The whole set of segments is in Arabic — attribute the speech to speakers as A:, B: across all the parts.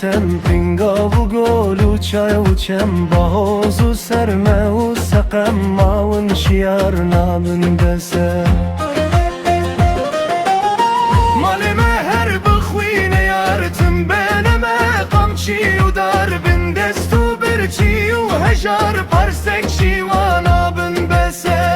A: تن پینگا و گل و چای و چم با حوز و سرمه و سقم ماون شیار نابن بسه مال مهر بخوین یارتم بینمه قمچی و دار بن دست و برچی و هجار پرسک شیوانا بن بسه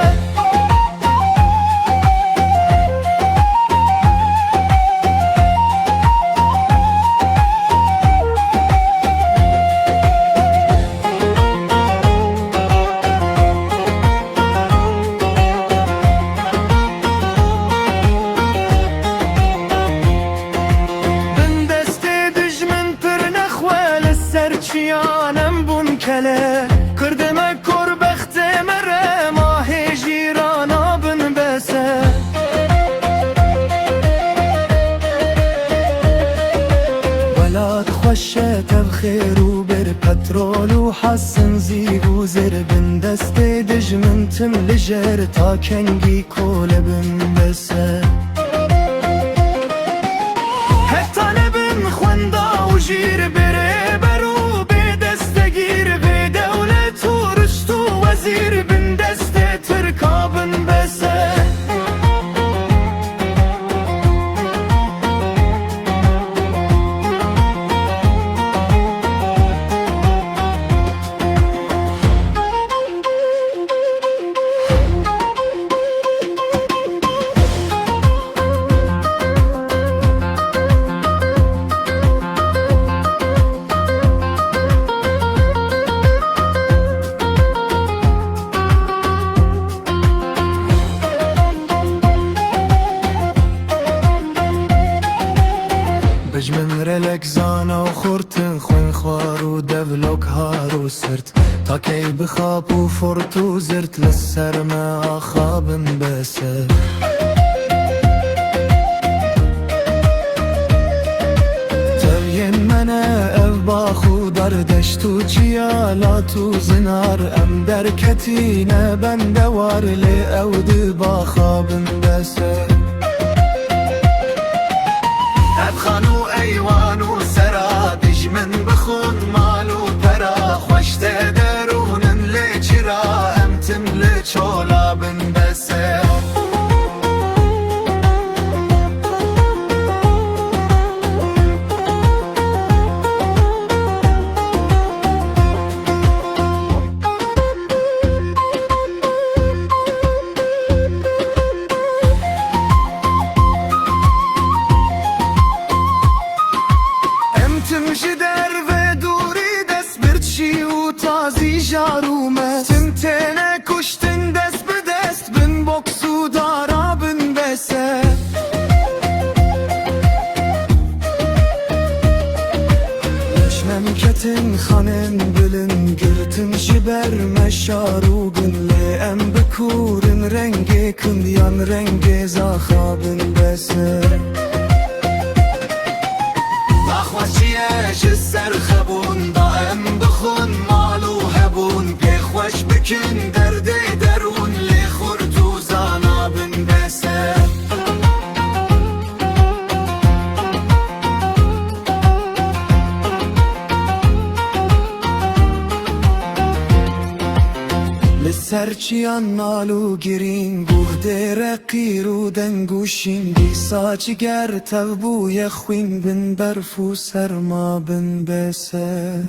A: چیانم بون کله کردم کر بخت مره ماه جیرانا بن بسه ولاد خوشه تبخیر و بر پترول و حسن زیگ و زر بن دست دجمن تم لجر تا کنگی کول بن بسه حتی نبن خوندا و جیر بره وزیر بن دست ترکابن بسه بجمن رلک زانا و خورتن خوین خوار و دولوک هار و سرت تا کی بخاب و فرت و زرت لسر ما آخابن بسر تبین منه او باخو دردشت و چیالات و زنار ام درکتینه بندوار لی او دی باخابن بسر خانو ایوان و سرا دجمن بخون مال و پرا خوشت درونن لچرا امتم لچولا بن بسه تمشي درب دوري دست برچی و تازی جارومه تمتنه کشتن دست بدست بن بوکس و دارا بن بسه نشنم کتن خانن بلن گرتن جبر مشارو بن لیم بکورن رنگ کندیان رنگ زاخا بن بسه خوشیه جسر خبون دائم بخون مالو هبون پی خوش بکن درد درون لی خورد و زانا بن بسه لسر چیان نالو گرین گوه رقیر و دنگو شینگی ساچ گر تبوی خوین بن برف و سرما بن بسه